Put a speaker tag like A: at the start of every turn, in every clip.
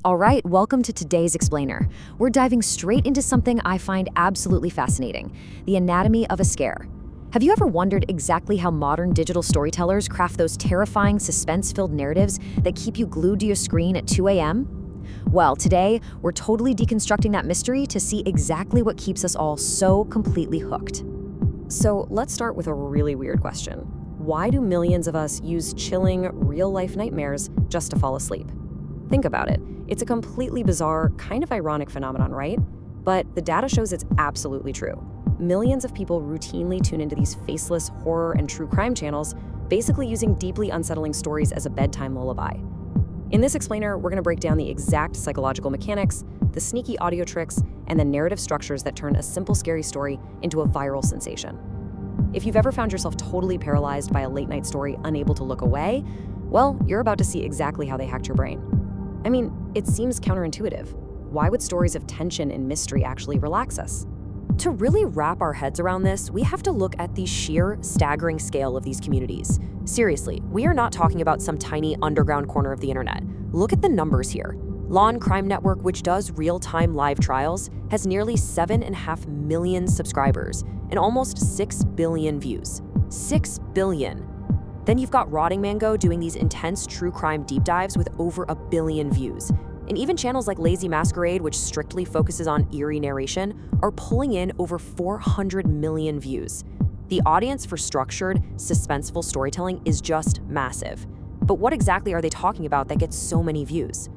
A: All right, welcome to today's Explainer. We're diving straight into something I find absolutely fascinating, the anatomy of a scare. Have you ever wondered exactly how modern digital storytellers craft those terrifying, suspense-filled narratives that keep you glued to your screen at 2 a.m.? Well, today, we're totally deconstructing that mystery to see exactly what keeps us all so completely hooked. So let's start with a really weird question. Why do millions of us use chilling, real-life nightmares just to fall asleep? Think about it. It's a completely bizarre, kind of ironic phenomenon, right? But the data shows it's absolutely true. Millions of people routinely tune into these faceless horror and true crime channels, basically using deeply unsettling stories as a bedtime lullaby. In this explainer, we're going to break down the exact psychological mechanics, the sneaky audio tricks, and the narrative structures that turn a simple scary story into a viral sensation. If you've ever found yourself totally paralyzed by a late-night story, unable to look away, well, you're about to see exactly how they hacked your brain. I mean, it seems counterintuitive. Why would stories of tension and mystery actually relax us? To really wrap our heads around this, we have to look at the sheer, staggering scale of these communities. Seriously, we are not talking about some tiny underground corner of the internet. Look at the numbers here. Law and Crime Network, which does real-time live trials, has nearly 7.5 million subscribers and almost 6 billion views. 6 billion. Then you've got Rotting Mango doing these intense true crime deep dives with over 1 billion views. And even channels like Lazy Masquerade, which strictly focuses on eerie narration, are pulling in over 400 million views. The audience for structured, suspenseful storytelling is just massive. But what exactly are they talking about that gets so many views?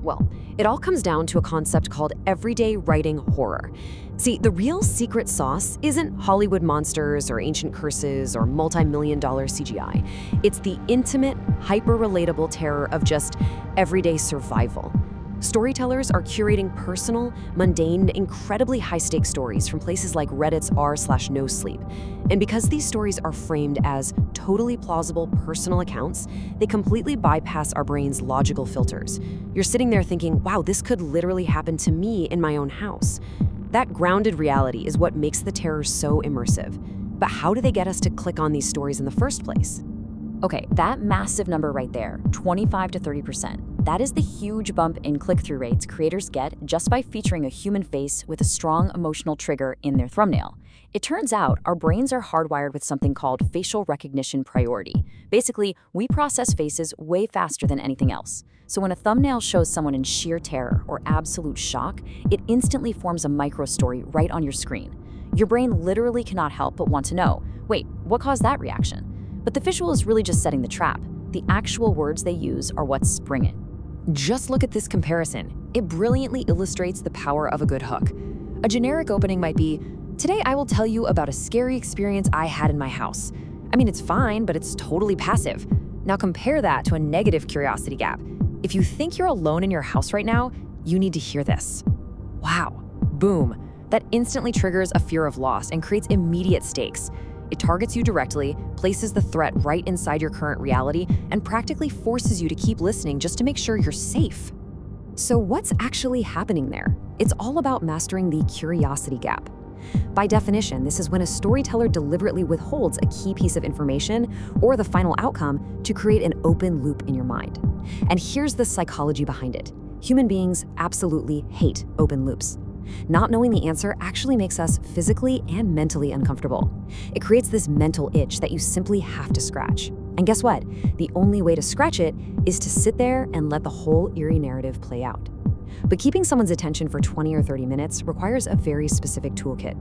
A: Well, it all comes down to a concept called everyday writing horror. See, the real secret sauce isn't Hollywood monsters or ancient curses or multi-million-dollar CGI. It's the intimate, hyper-relatable terror of just everyday survival. Storytellers are curating personal, mundane, incredibly high-stakes stories from places like Reddit's r/no-sleep. And because these stories are framed as totally plausible personal accounts, they completely bypass our brain's logical filters. You're sitting there thinking, wow, this could literally happen to me in my own house. That grounded reality is what makes the terror so immersive. But how do they get us to click on these stories in the first place? Okay, that massive number right there, 25 to 30%. That is the huge bump in click-through rates creators get just by featuring a human face with a strong emotional trigger in their thumbnail. It turns out our brains are hardwired with something called facial recognition priority. Basically, we process faces way faster than anything else. So when a thumbnail shows someone in sheer terror or absolute shock, it instantly forms a micro-story right on your screen. Your brain literally cannot help but want to know, wait, what caused that reaction? But the visual is really just setting the trap. The actual words they use are what spring it. Just look at this comparison. It brilliantly illustrates the power of a good hook. A generic opening might be, today I will tell you about a scary experience I had in my house. I mean, it's fine, but it's totally passive. Now compare that to a negative curiosity gap. If you think you're alone in your house right now, you need to hear this. Wow, boom. That instantly triggers a fear of loss and creates immediate stakes. It targets you directly, places the threat right inside your current reality, and practically forces you to keep listening just to make sure you're safe. So what's actually happening there? It's all about mastering the curiosity gap. By definition, this is when a storyteller deliberately withholds a key piece of information or the final outcome to create an open loop in your mind. And here's the psychology behind it. Human beings absolutely hate open loops. Not knowing the answer actually makes us physically and mentally uncomfortable. It creates this mental itch that you simply have to scratch. And guess what? The only way to scratch it is to sit there and let the whole eerie narrative play out. But keeping someone's attention for 20 or 30 minutes requires a very specific toolkit.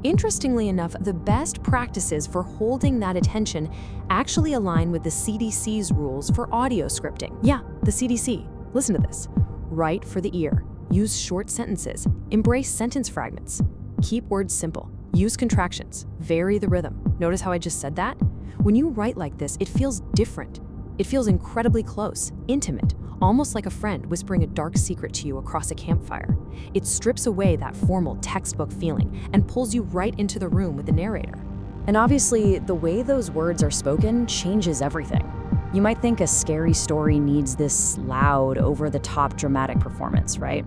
A: Interestingly enough, the best practices for holding that attention actually align with the CDC's rules for audio scripting. Yeah, the CDC. Listen to this. Write for the ear. Use short sentences. Embrace sentence fragments. Keep words simple. Use contractions. Vary the rhythm. Notice how I just said that? When you write like this, it feels different. It feels incredibly close, intimate, almost like a friend whispering a dark secret to you across a campfire. It strips away that formal textbook feeling and pulls you right into the room with the narrator. And obviously, the way those words are spoken changes everything. You might think a scary story needs this loud, over-the-top dramatic performance, right?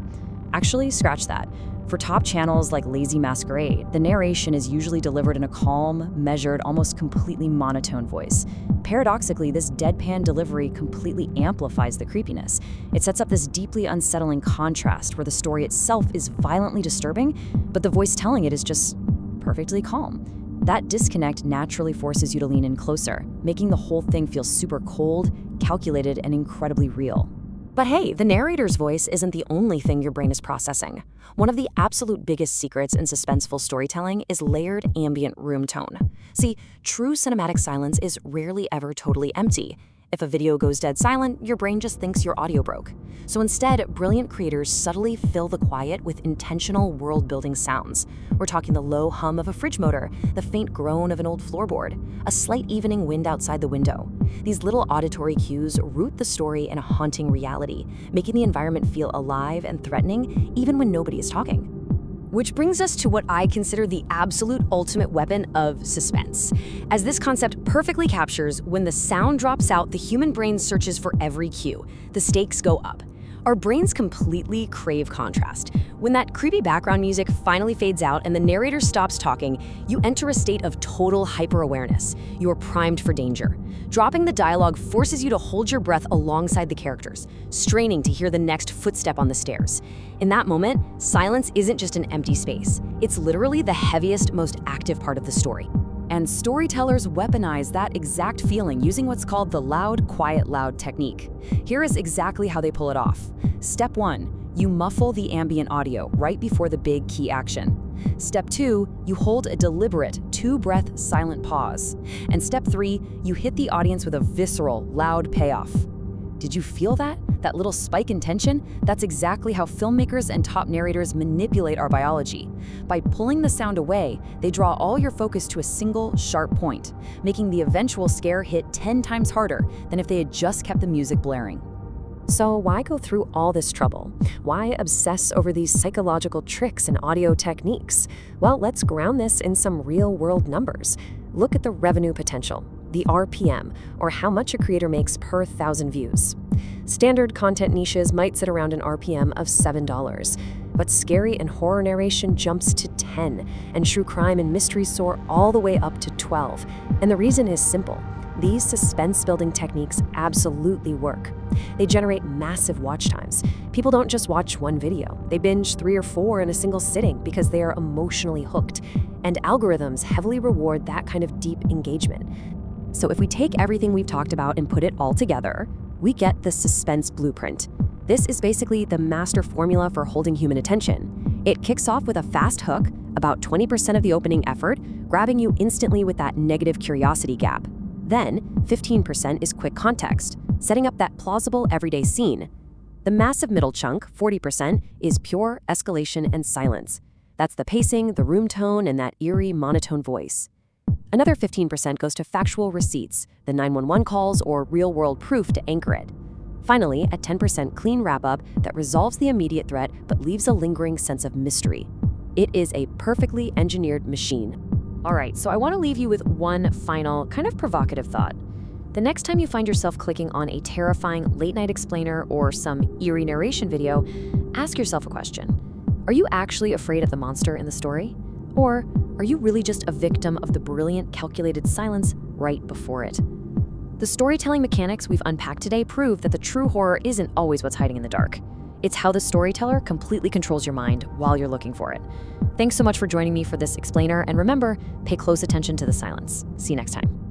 B: Actually, scratch that. For top channels like Lazy Masquerade, the narration is usually delivered in a calm, measured, almost completely monotone voice. Paradoxically, this deadpan delivery completely amplifies the creepiness. It sets up this deeply unsettling contrast where the story itself is violently disturbing, but the voice telling it is just perfectly calm. That disconnect naturally forces you to lean in closer, making the whole thing feel super cold, calculated, and incredibly real.
C: But hey, the narrator's voice isn't the only thing your brain is processing. One of the absolute biggest secrets in suspenseful storytelling is layered ambient room tone. See, true cinematic silence is rarely ever totally empty. If a video goes dead silent, your brain just thinks your audio broke. So instead, brilliant creators subtly fill the quiet with intentional world-building sounds. We're talking the low hum of a fridge motor, the faint groan of an old floorboard, a slight evening wind outside the window. These little auditory cues root the story in a haunting reality, making the environment feel alive and threatening even when nobody is talking.
A: Which brings us to what I consider the absolute ultimate weapon of suspense, as this concept perfectly captures when the sound drops out, the human brain searches for every cue. The stakes go up. Our brains completely crave contrast. When that creepy background music finally fades out and the narrator stops talking, you enter a state of total hyper-awareness. You are primed for danger. Dropping the dialogue forces you to hold your breath alongside the characters, straining to hear the next footstep on the stairs. In that moment, silence isn't just an empty space. It's literally the heaviest, most active part of the story.
B: And storytellers weaponize that exact feeling using what's called the loud, quiet, loud technique. Here is exactly how they pull it off. Step 1, you muffle the ambient audio right before the big key action. Step 2, you hold a deliberate 2-breath silent pause. And step 3, you hit the audience with a visceral, loud payoff. Did you feel that? That little spike in tension? That's exactly how filmmakers and top narrators manipulate our biology. By pulling the sound away, they draw all your focus to a single, sharp point, making the eventual scare hit 10 times harder than if they had just kept the music blaring.
A: So why go through all this trouble? Why obsess over these psychological tricks and audio techniques? Well, let's ground this in some real-world numbers. Look at the revenue potential, the RPM, or how much a creator makes per 1,000 views. Standard content niches might sit around an RPM of $7, but scary and horror narration jumps to 10, and true crime and mystery soar all the way up to 12. And the reason is simple. These suspense-building techniques absolutely work. They generate massive watch times. People don't just watch one video. They binge 3 or 4 in a single sitting because they are emotionally hooked. And algorithms heavily reward that kind of deep engagement. So if we take everything we've talked about and put it all together, we get the suspense blueprint. This is basically the master formula for holding human attention. It kicks off with a fast hook, about 20% of the opening effort, grabbing you instantly with that negative curiosity gap. Then, 15% is quick context, setting up that plausible everyday scene. The massive middle chunk, 40%, is pure escalation and silence. That's the pacing, the room tone, and that eerie monotone voice. Another 15% goes to factual receipts, the 911 calls or real-world proof to anchor it. Finally, a 10% clean wrap-up that resolves the immediate threat but leaves a lingering sense of mystery. It is a perfectly engineered machine. All right, so I want to leave you with one final, kind of provocative thought. The next time you find yourself clicking on a terrifying late-night explainer or some eerie narration video, ask yourself a question. Are you actually afraid of the monster in the story? Or are you really just a victim of the brilliant, calculated silence right before it? The storytelling mechanics we've unpacked today prove that the true horror isn't always what's hiding in the dark. It's how the storyteller completely controls your mind while you're looking for it. Thanks so much for joining me for this explainer, and remember, pay close attention to the silence. See you next time.